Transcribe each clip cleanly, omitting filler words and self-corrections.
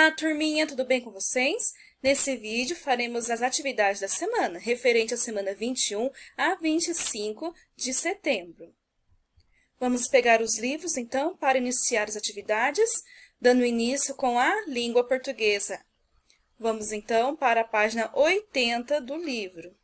Olá, turminha, tudo bem com vocês? Nesse vídeo faremos as atividades da semana, referente à semana 21 a 25 de setembro. Vamos pegar os livros, então, para iniciar as atividades, dando início com a língua portuguesa. Vamos, então, para a página 80 do livro.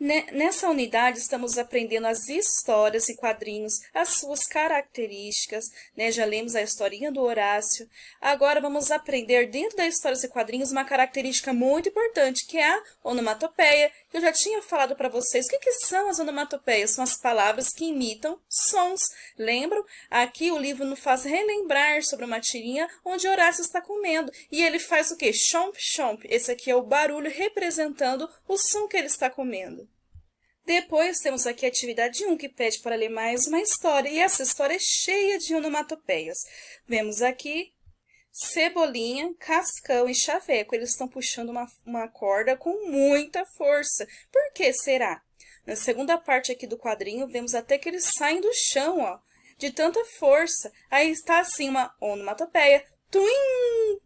Nessa unidade, estamos aprendendo as histórias e quadrinhos, as suas características, né? Já lemos a historinha do Horácio. Agora, vamos aprender, dentro das histórias e quadrinhos, uma característica muito importante, que é a onomatopeia. Eu já tinha falado para vocês o que são as onomatopeias. São as palavras que imitam sons. Lembram? Aqui o livro nos faz relembrar sobre uma tirinha onde Horácio está comendo. E ele faz o quê? Chomp, chomp. Esse aqui é o barulho representando o som que ele está comendo. Depois temos aqui a atividade 1, que pede para ler mais uma história, e essa história é cheia de onomatopeias. Vemos aqui Cebolinha, Cascão e Chaveco. Eles estão puxando uma corda com muita força. Por que será? Na segunda parte aqui do quadrinho, vemos até que eles saem do chão, ó, de tanta força. Aí está assim uma onomatopeia. Tuim!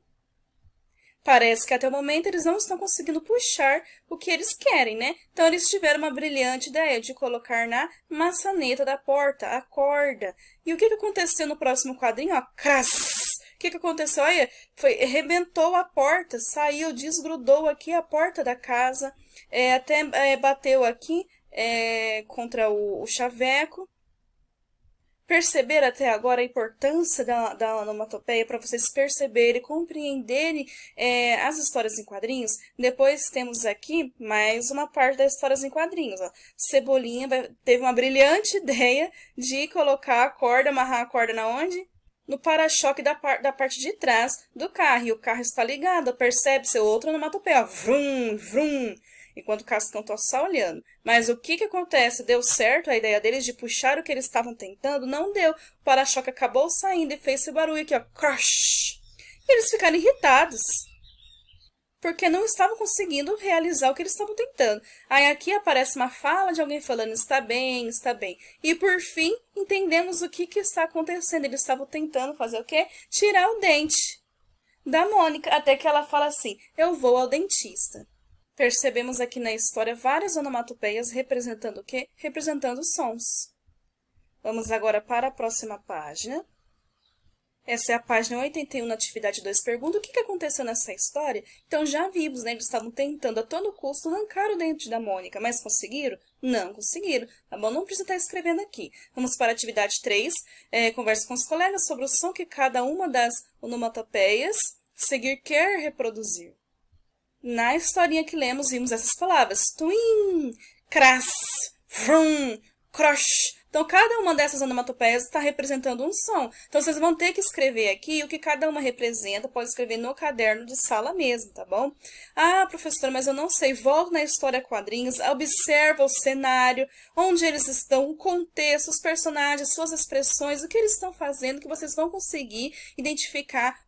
Parece que até o momento eles não estão conseguindo puxar o que eles querem, né? Então, eles tiveram uma brilhante ideia de colocar na maçaneta da porta a corda. E o que aconteceu no próximo quadrinho? Ó, crass! O que aconteceu? Olha, arrebentou a porta, saiu, desgrudou aqui a porta da casa, até bateu aqui contra o chaveco. Perceber até agora a importância da onomatopeia para vocês perceberem e compreenderem as histórias em quadrinhos. Depois temos aqui mais uma parte das histórias em quadrinhos. Ó. Cebolinha teve uma brilhante ideia de colocar a corda, amarrar a corda na onde? No para-choque da parte de trás do carro. E o carro está ligado, percebe-se outra onomatopeia. Vrum, vrum. Enquanto o Cascão está só olhando. Mas o que acontece? Deu certo a ideia deles de puxar o que eles estavam tentando? Não deu. O para-choque acabou saindo e fez esse barulho aqui, ó. Crush! E eles ficaram irritados. Porque não estavam conseguindo realizar o que eles estavam tentando. Aí aqui aparece uma fala de alguém falando, está bem, está bem. E por fim, entendemos o que está acontecendo. Eles estavam tentando fazer o quê? Tirar o dente da Mônica. Até que ela fala assim, eu vou ao dentista. Percebemos aqui na história várias onomatopeias representando o quê? Representando sons. Vamos agora para a próxima página. Essa é a página 81 na atividade 2. Pergunta o que aconteceu nessa história? Então, já vimos, né? Eles estavam tentando a todo custo arrancar o dente da Mônica, mas conseguiram? Não conseguiram, tá bom? Não precisa estar escrevendo aqui. Vamos para a atividade 3. Conversa com os colegas sobre o som que cada uma das onomatopeias seguir quer reproduzir. Na historinha que lemos, vimos essas palavras. Twin, crass, vrum, crush. Então, cada uma dessas onomatopeias está representando um som. Então, vocês vão ter que escrever aqui o que cada uma representa. Pode escrever no caderno de sala mesmo, tá bom? Ah, professora, mas eu não sei. Volta na história quadrinhos, observa o cenário, onde eles estão, o contexto, os personagens, suas expressões, o que eles estão fazendo, que vocês vão conseguir identificar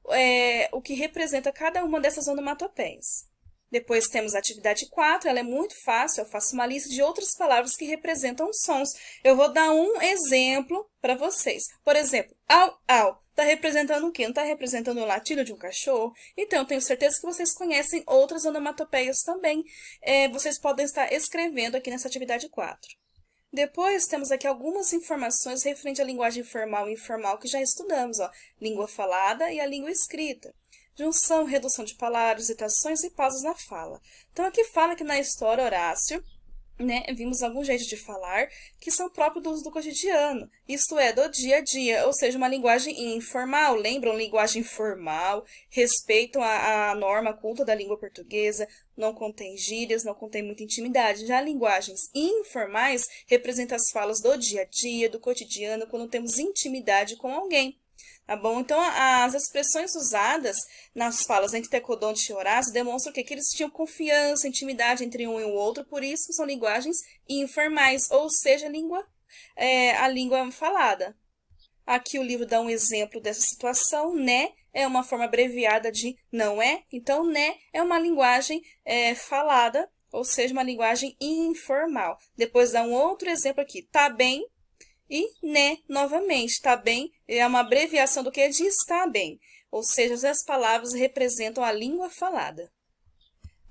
o que representa cada uma dessas onomatopeias. Depois temos a atividade 4, ela é muito fácil, eu faço uma lista de outras palavras que representam sons. Eu vou dar um exemplo para vocês. Por exemplo, au, au, está representando o quê? Não está representando o latido de um cachorro? Então, eu tenho certeza que vocês conhecem outras onomatopeias também. Vocês podem estar escrevendo aqui nessa atividade 4. Depois, temos aqui algumas informações referente à linguagem formal e informal que já estudamos. Ó, língua falada e a língua escrita. Junção, redução de palavras, citações e pausas na fala. Então, aqui fala que na história Horácio, né, vimos alguns jeitos de falar que são próprios do uso do cotidiano, isto é, do dia a dia, ou seja, uma linguagem informal. Lembram? Linguagem formal, respeitam a norma culta da língua portuguesa, não contém gírias, não contém muita intimidade. Já linguagens informais representam as falas do dia a dia, do cotidiano, quando temos intimidade com alguém. Tá bom? Então, as expressões usadas nas falas entre Tecodonte e Horácio demonstram que eles tinham confiança, intimidade entre um e o outro, por isso são linguagens informais, ou seja, a língua falada. Aqui o livro dá um exemplo dessa situação, né? É uma forma abreviada de não é, então, né é uma linguagem falada, ou seja, uma linguagem informal. Depois dá um outro exemplo aqui, tá bem? E né, novamente, tá bem, é uma abreviação do que? De está bem. ou seja, as palavras representam a língua falada.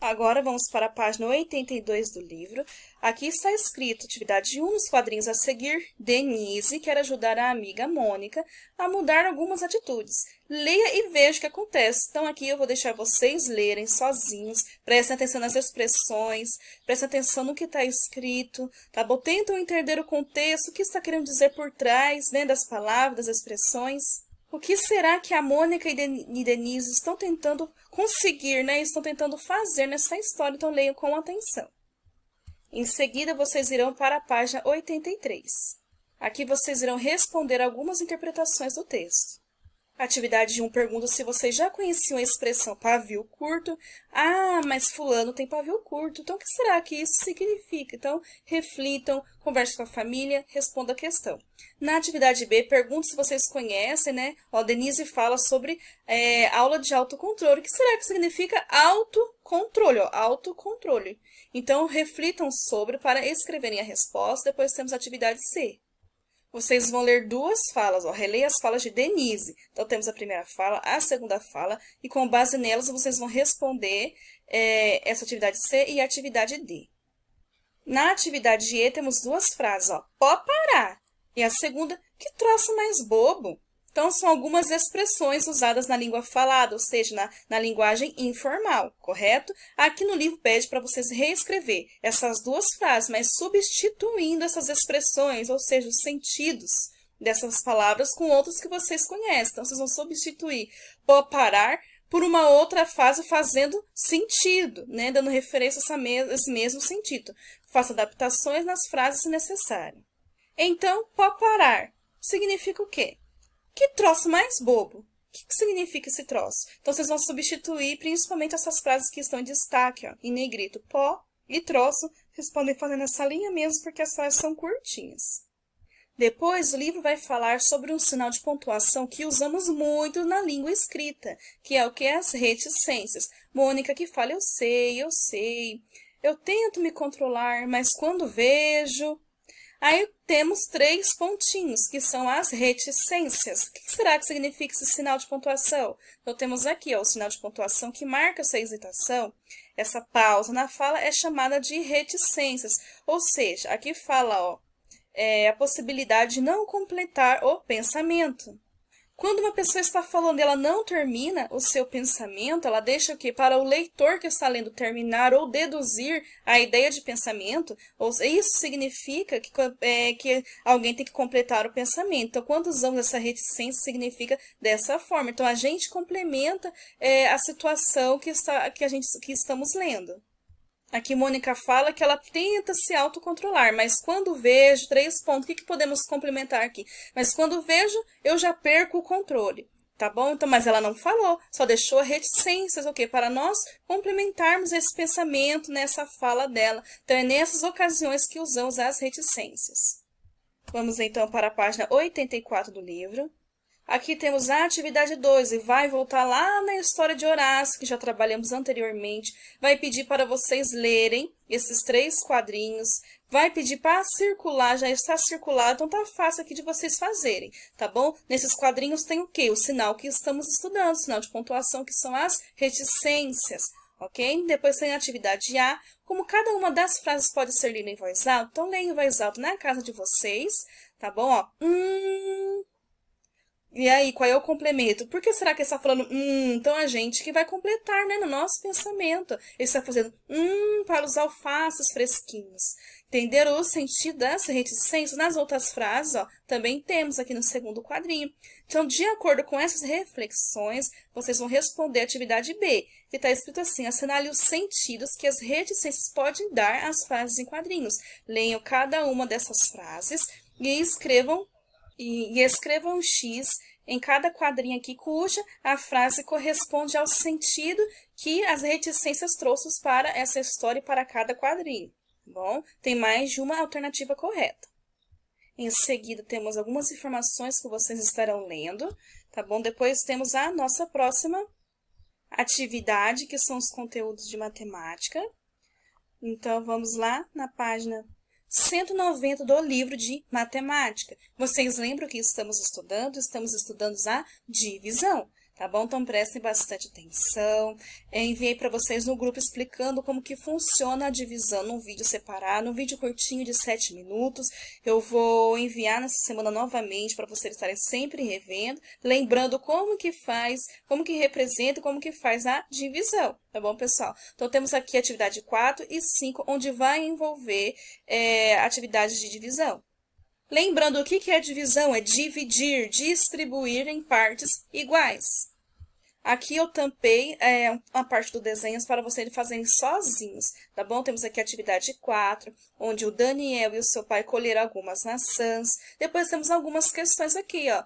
Agora vamos para a página 82 do livro. Aqui está escrito, atividade 1, nos quadrinhos a seguir, Denise quer ajudar a amiga Mônica a mudar algumas atitudes. Leia e veja o que acontece. Então aqui eu vou deixar vocês lerem sozinhos, prestem atenção nas expressões, prestem atenção no que está escrito, tá bom? Tentam entender o contexto, o que está querendo dizer por trás, né, das palavras, das expressões. O que será que a Mônica e Denise estão tentando conseguir, né? Estão tentando fazer nessa história, então leiam com atenção. Em seguida, vocês irão para a página 83. Aqui vocês irão responder algumas interpretações do texto. Atividade 1 pergunta se vocês já conheciam a expressão pavio curto. Ah, mas fulano tem pavio curto, então o que será que isso significa? Então, reflitam, conversem com a família, respondam a questão. Na atividade B, pergunta se vocês conhecem, né? Ó, Denise fala sobre aula de autocontrole. O que será que significa autocontrole? Ó, autocontrole. Então, reflitam sobre para escreverem a resposta. Depois temos a atividade C. Vocês vão ler duas falas, ó, releia as falas de Denise. Então, temos a primeira fala, a segunda fala, e com base nelas, vocês vão responder essa atividade C e a atividade D. Na atividade E, temos duas frases, ó, pó parar. E a segunda, que troço mais bobo. Então, são algumas expressões usadas na língua falada, ou seja, na linguagem informal, correto? Aqui no livro pede para vocês reescrever essas duas frases, mas substituindo essas expressões, ou seja, os sentidos dessas palavras com outros que vocês conhecem. Então, vocês vão substituir pó parar por uma outra frase fazendo sentido, né? Dando referência a esse mesmo sentido. Faça adaptações nas frases se necessário. Então, pó parar significa o quê? Que troço mais bobo? O que significa esse troço? Então, vocês vão substituir principalmente essas frases que estão em destaque, ó, em negrito. Pó e troço. Vocês podem fazer nessa linha mesmo, porque as frases são curtinhas. Depois, o livro vai falar sobre um sinal de pontuação que usamos muito na língua escrita, que é o que? As reticências. Mônica que fala, eu sei, eu tento me controlar, mas quando vejo... Aí temos 3 pontinhos, que são as reticências. O que será que significa esse sinal de pontuação? Então, temos aqui ó, o sinal de pontuação que marca essa hesitação. Essa pausa na fala é chamada de reticências. Ou seja, aqui fala ó, a possibilidade de não completar o pensamento. Quando uma pessoa está falando e ela não termina o seu pensamento, ela deixa o quê? Para o leitor que está lendo terminar ou deduzir a ideia de pensamento, isso significa que alguém tem que completar o pensamento. Então, quando usamos essa reticência, significa dessa forma. Então, a gente complementa a situação que estamos lendo. Aqui, Mônica fala que ela tenta se autocontrolar, mas quando vejo, 3 pontos, o que podemos complementar aqui? Mas quando vejo, eu já perco o controle, tá bom? Então, mas ela não falou, só deixou reticências, o quê? Para nós complementarmos esse pensamento nessa fala dela. Então, é nessas ocasiões que usamos as reticências. Vamos, então, para a página 84 do livro. Aqui temos a atividade 2 e vai voltar lá na história de Horácio, que já trabalhamos anteriormente. Vai pedir para vocês lerem esses 3 quadrinhos. Vai pedir para circular, já está circulado, então tá fácil aqui de vocês fazerem, tá bom? Nesses quadrinhos tem o quê? O sinal que estamos estudando, o sinal de pontuação, que são as reticências, ok? Depois tem a atividade A. Como cada uma das frases pode ser lida em voz alta, então leia em voz alta na casa de vocês, tá bom? Ó, E aí, qual é o complemento? Por que será que ele está falando Então, a gente que vai completar, né, no nosso pensamento. Ele está fazendo para os alfaces fresquinhos. Entenderam o sentido das reticências? Nas outras frases, ó, também temos aqui no segundo quadrinho. Então, de acordo com essas reflexões, vocês vão responder a atividade B, que está escrito assim, assinale os sentidos que as reticências podem dar às frases em quadrinhos. Leiam cada uma dessas frases e escrevam um X em cada quadrinho aqui, cuja a frase corresponde ao sentido que as reticências trouxeram para essa história e para cada quadrinho. Bom, tem mais de uma alternativa correta. Em seguida, temos algumas informações que vocês estarão lendo, tá bom? Depois temos a nossa próxima atividade, que são os conteúdos de matemática. Então, vamos lá na página 190 do livro de matemática. Vocês lembram que estamos estudando? Estamos estudando a divisão. Tá bom? Então prestem bastante atenção. Enviei para vocês no grupo explicando como que funciona a divisão num vídeo separado, um vídeo curtinho de 7 minutos. Eu vou enviar nessa semana novamente para vocês estarem sempre revendo, lembrando como que faz, como que representa e como que faz a divisão. Tá bom, pessoal? Então temos aqui a atividade 4 e 5, onde vai envolver atividades de divisão. Lembrando, o que é divisão? É dividir, distribuir em partes iguais. Aqui eu tampei uma parte do desenho para vocês fazerem sozinhos, tá bom? Temos aqui a atividade 4, onde o Daniel e o seu pai colheram algumas maçãs. Depois temos algumas questões aqui, ó.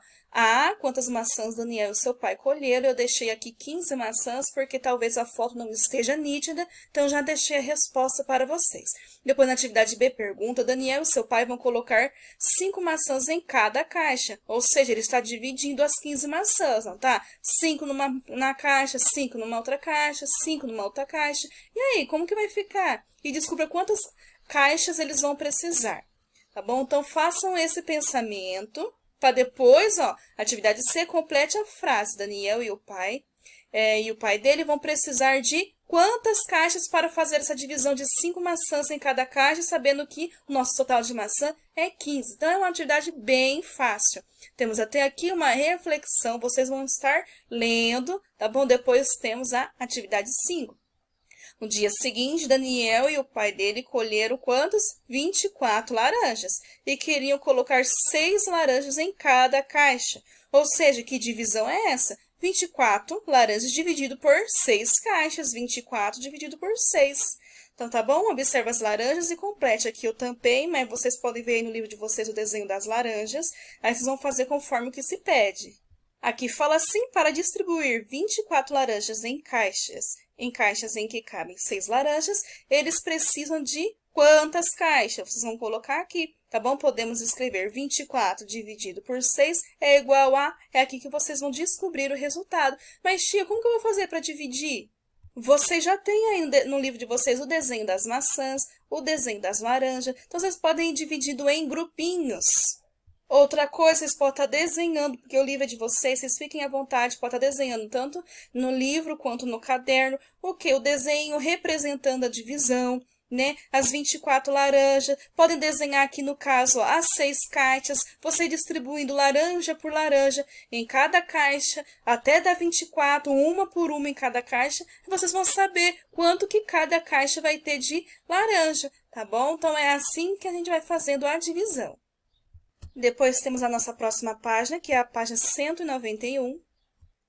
Quantas maçãs Daniel e seu pai colheram? Eu deixei aqui 15 maçãs, porque talvez a foto não esteja nítida, então já deixei a resposta para vocês. Depois, na atividade B, pergunta, Daniel e seu pai vão colocar 5 maçãs em cada caixa, ou seja, ele está dividindo as 15 maçãs, não tá? 5 na caixa, 5 numa outra caixa, 5 numa outra caixa. E aí, como que vai ficar? E descubra quantas caixas eles vão precisar, tá bom? Então, façam esse pensamento. Para depois, ó, atividade C, complete a frase. Daniel e o pai dele vão precisar de quantas caixas para fazer essa divisão de 5 maçãs em cada caixa, sabendo que o nosso total de maçã é 15. Então, é uma atividade bem fácil. Temos até aqui uma reflexão, vocês vão estar lendo, tá bom? Depois temos a atividade 5. No dia seguinte, Daniel e o pai dele colheram quantos? 24 laranjas. E queriam colocar 6 laranjas em cada caixa. Ou seja, que divisão é essa? 24 laranjas dividido por 6 caixas. 24 dividido por 6. Então, tá bom? Observe as laranjas e complete. Aqui eu tampei, mas vocês podem ver aí no livro de vocês o desenho das laranjas. Aí vocês vão fazer conforme o que se pede. Aqui fala assim, para distribuir 24 laranjas em caixas em que cabem 6 laranjas, eles precisam de quantas caixas? Vocês vão colocar aqui, tá bom? Podemos escrever 24 dividido por 6 é igual a... É aqui que vocês vão descobrir o resultado. Mas, tia, como que eu vou fazer para dividir? Vocês já têm aí no livro de vocês o desenho das maçãs, o desenho das laranjas. Então, vocês podem ir dividindo em grupinhos. Outra coisa, vocês podem estar desenhando, porque o livro é de vocês fiquem à vontade, podem estar desenhando tanto no livro quanto no caderno, o desenho representando a divisão, né? As 24 laranjas, podem desenhar aqui no caso, ó, as 6 caixas, você distribuindo laranja por laranja em cada caixa, até dar 24, uma por uma em cada caixa, e vocês vão saber quanto que cada caixa vai ter de laranja, tá bom? Então, é assim que a gente vai fazendo a divisão. Depois temos a nossa próxima página, que é a página 191,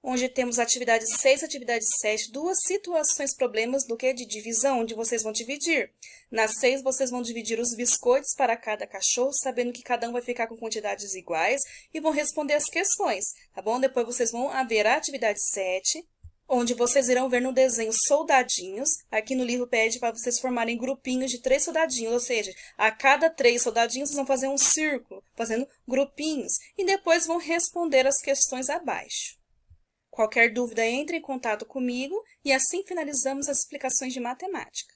onde temos a atividade 6 e atividade 7, duas situações, problemas do que? De divisão, onde vocês vão dividir. Na 6, vocês vão dividir os biscoitos para cada cachorro, sabendo que cada um vai ficar com quantidades iguais, e vão responder as questões, tá bom? Depois vocês vão ver a atividade 7, onde vocês irão ver no desenho soldadinhos. Aqui no livro pede para vocês formarem grupinhos de 3 soldadinhos, ou seja, a cada 3 soldadinhos vocês vão fazer um círculo, fazendo grupinhos, e depois vão responder as questões abaixo. Qualquer dúvida, entre em contato comigo e assim finalizamos as explicações de matemática.